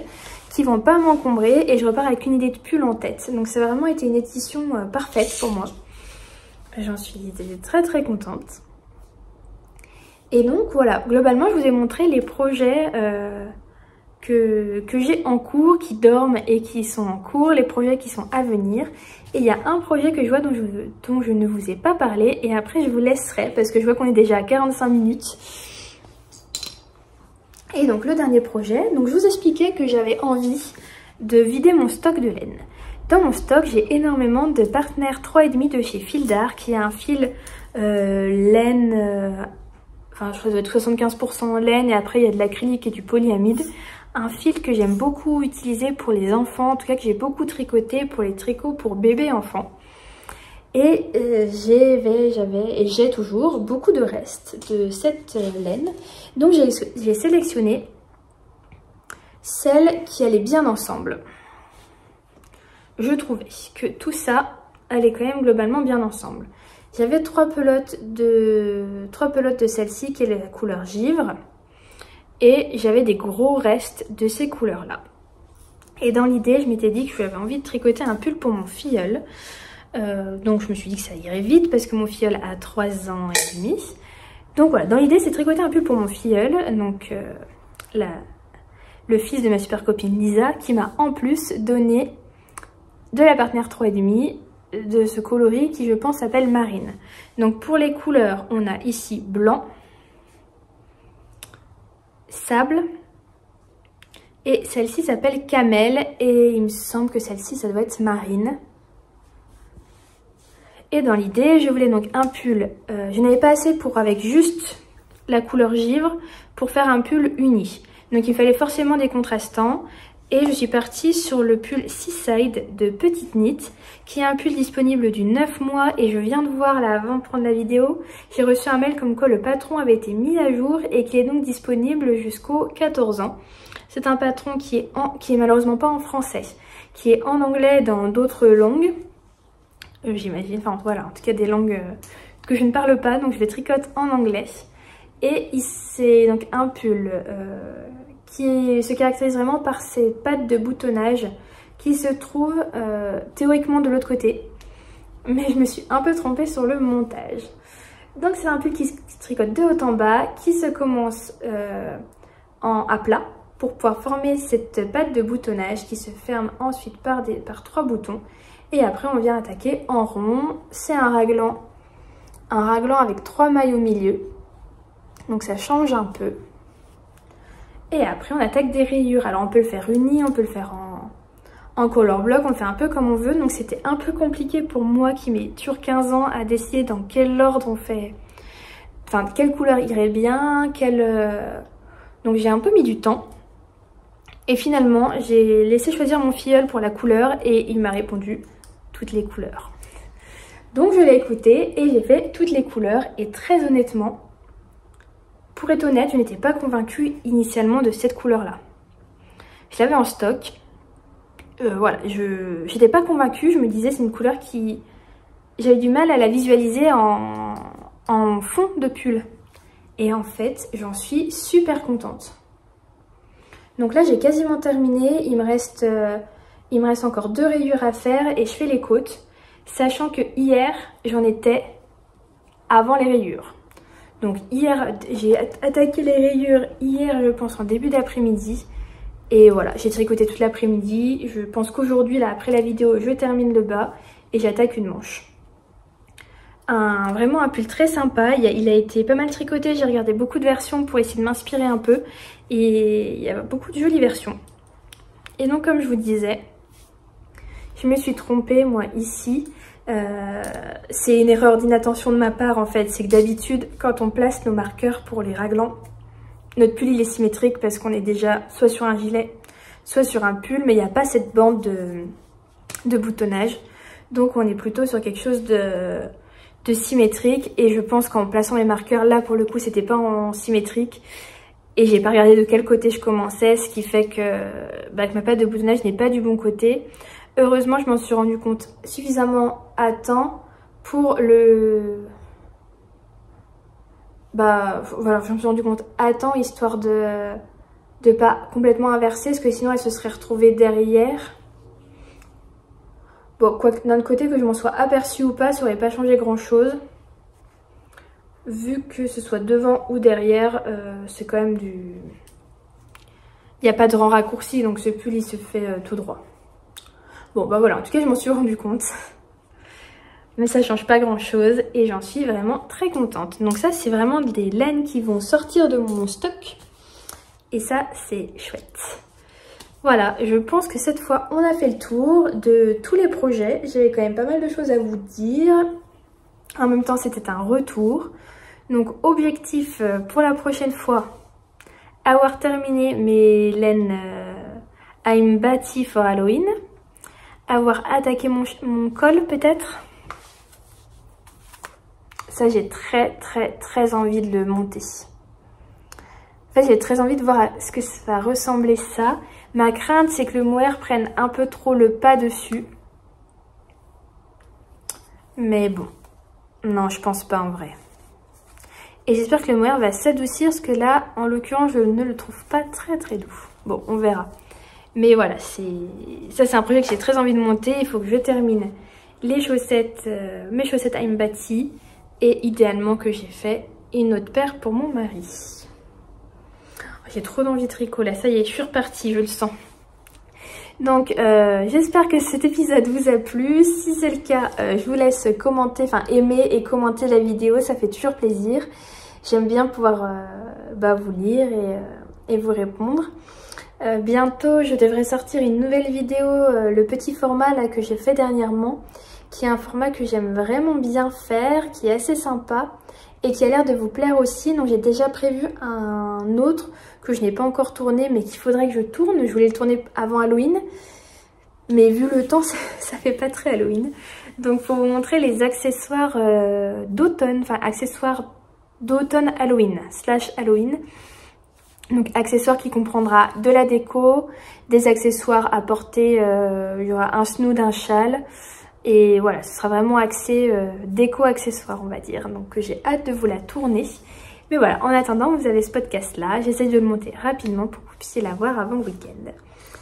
qui vont pas m'encombrer et je repars avec une idée de pull en tête. Donc ça a vraiment été une édition parfaite pour moi. J'en suis très très contente. Et donc voilà, globalement je vous ai montré les projets que j'ai en cours, qui dorment et qui sont en cours, les projets qui sont à venir. Et il y a un projet que je vois dont je ne vous ai pas parlé, et après je vous laisserai parce que je vois qu'on est déjà à 45 minutes. Et donc le dernier projet, donc je vous expliquais que j'avais envie de vider mon stock de laine. Dans mon stock, j'ai énormément de partenaires 3,5 de chez Fil d'Art, qui est un fil laine, enfin je crois que ça doit être 75% laine, et après il y a de l'acrylique et du polyamide. Un fil que j'aime beaucoup utiliser pour les enfants, en tout cas que j'ai beaucoup tricoté pour les tricots pour bébés enfants. Et j'ai toujours beaucoup de restes de cette laine. Donc j'ai sélectionné celle qui allait bien ensemble. Je trouvais que tout ça allait quand même globalement bien ensemble. J'avais trois pelotes de celle-ci qui est la couleur givre. Et j'avais des gros restes de ces couleurs-là. Et dans l'idée, je m'étais dit que j'avais envie de tricoter un pull pour mon filleul. Donc je me suis dit que ça irait vite parce que mon filleul a 3 ans et demi. Donc voilà, dans l'idée, c'est tricoter un pull pour mon filleul. Donc le fils de ma super copine Lisa, qui m'a en plus donné de la partenaire 3,5 de ce coloris qui je pense s'appelle Marine. Donc pour les couleurs, on a ici blanc, sable, et celle-ci s'appelle camel, et il me semble que celle-ci ça doit être marine. Et dans l'idée, je voulais donc un pull, je n'avais pas assez pour avec juste la couleur givre pour faire un pull uni, donc il fallait forcément des contrastants. Et je suis partie sur le pull Seaside de Petite Knit, qui est un pull disponible du 9 mois. Et je viens de voir là avant de prendre la vidéo, j'ai reçu un mail comme quoi le patron avait été mis à jour et qui est donc disponible jusqu'aux 14 ans. C'est un patron qui est malheureusement pas en français, qui est en anglais dans d'autres langues, j'imagine, enfin voilà, en tout cas des langues que je ne parle pas, donc je le tricote en anglais. Et c'est donc un pull qui se caractérise vraiment par ses pattes de boutonnage qui se trouvent théoriquement de l'autre côté. Mais je me suis un peu trompée sur le montage. Donc c'est un pull qui se tricote de haut en bas, qui se commence à plat pour pouvoir former cette patte de boutonnage qui se ferme ensuite par 3 boutons. Et après on vient attaquer en rond. C'est un raglan avec 3 mailles au milieu. Donc ça change un peu. Et après on attaque des rayures. Alors on peut le faire uni, on peut le faire en color block, on le fait un peu comme on veut. Donc c'était un peu compliqué pour moi qui mets toujours 15 ans à décider dans quel ordre on fait. Enfin quelle couleur irait bien, donc j'ai un peu mis du temps. Et finalement j'ai laissé choisir mon filleul pour la couleur et il m'a répondu toutes les couleurs. Donc je l'ai écouté et j'ai fait toutes les couleurs et très honnêtement, pour être honnête, je n'étais pas convaincue initialement de cette couleur-là. Je l'avais en stock. Voilà, j'étais pas convaincue. Je me disais c'est une couleur qui... J'avais du mal à la visualiser en fond de pull. Et en fait, j'en suis super contente. Donc là, j'ai quasiment terminé. Il me reste encore 2 rayures à faire et je fais les côtes. Sachant que hier, j'en étais avant les rayures. Donc hier, j'ai attaqué les rayures hier, je pense en début d'après-midi. Et voilà, j'ai tricoté toute l'après-midi. Je pense qu'aujourd'hui, là, après la vidéo, je termine le bas et j'attaque une manche. Vraiment un pull très sympa. Il a été pas mal tricoté. J'ai regardé beaucoup de versions pour essayer de m'inspirer un peu. Et il y a beaucoup de jolies versions. Et donc, comme je vous disais, je me suis trompée, moi, ici. C'est une erreur d'inattention de ma part en fait, c'est que d'habitude quand on place nos marqueurs pour les raglans, notre pull il est symétrique parce qu'on est déjà soit sur un gilet, soit sur un pull, mais il n'y a pas cette bande de boutonnage, donc on est plutôt sur quelque chose de symétrique. Et je pense qu'en plaçant les marqueurs là pour le coup c'était pas en symétrique et j'ai pas regardé de quel côté je commençais, ce qui fait que ma patte de boutonnage n'est pas du bon côté. Heureusement, je m'en suis rendu compte suffisamment à temps pour voilà, je me suis rendu compte à temps histoire de pas complètement inverser, parce que sinon elle se serait retrouvée derrière. Bon, quoi que d'un côté, que je m'en sois aperçue ou pas, ça aurait pas changé grand chose. vu que ce soit devant ou derrière, c'est quand même du... Il n'y a pas de grand raccourci, donc ce pull il se fait tout droit. Bon bah voilà, en tout cas je m'en suis rendu compte. Mais ça change pas grand chose et j'en suis vraiment très contente. Donc ça c'est vraiment des laines qui vont sortir de mon stock. Et ça c'est chouette. Voilà, je pense que cette fois on a fait le tour de tous les projets. J'avais quand même pas mal de choses à vous dire. En même temps c'était un retour. Donc objectif pour la prochaine fois, avoir terminé mes laines I'm Batty for Halloween. Avoir attaqué mon col peut-être. Ça j'ai très envie de le monter. En fait j'ai très envie de voir ce que ça va ressembler ça. Ma crainte c'est que le mohair prenne un peu trop le pas dessus. Mais bon, non je pense pas en vrai. Et j'espère que le mohair va s'adoucir parce que là en l'occurrence je ne le trouve pas très doux. Bon on verra. Mais voilà, ça c'est un projet que j'ai très envie de monter. Il faut que je termine les chaussettes, mes chaussettes I'm Batty. Et idéalement que j'ai fait une autre paire pour mon mari. J'ai trop d'envie de tricot là, ça y est, je suis repartie, je le sens. Donc j'espère que cet épisode vous a plu. Si c'est le cas, je vous laisse commenter, enfin aimer et commenter la vidéo, ça fait toujours plaisir. J'aime bien pouvoir vous lire et vous répondre. Bientôt je devrais sortir une nouvelle vidéo, le petit format là que j'ai fait dernièrement, qui est un format que j'aime vraiment bien faire, qui est assez sympa et qui a l'air de vous plaire aussi. Donc j'ai déjà prévu un autre que je n'ai pas encore tourné mais qu'il faudrait que je tourne. Je voulais le tourner avant Halloween mais vu le temps ça fait pas très Halloween. Donc pour vous montrer les accessoires d'automne, enfin accessoires d'automne Halloween / Halloween. Donc accessoires qui comprendra de la déco, des accessoires à porter, il y aura un snood, un châle. Et voilà, ce sera vraiment axé déco accessoire on va dire. Donc j'ai hâte de vous la tourner. Mais voilà, en attendant vous avez ce podcast là. J'essaie de le monter rapidement pour que vous puissiez la voir avant le week-end.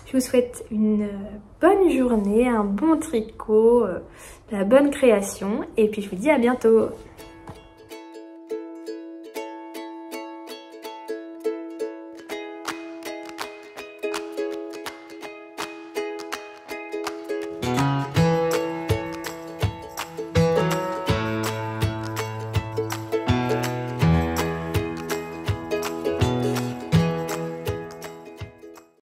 Je vous souhaite une bonne journée, un bon tricot, de la bonne création. Et puis je vous dis à bientôt.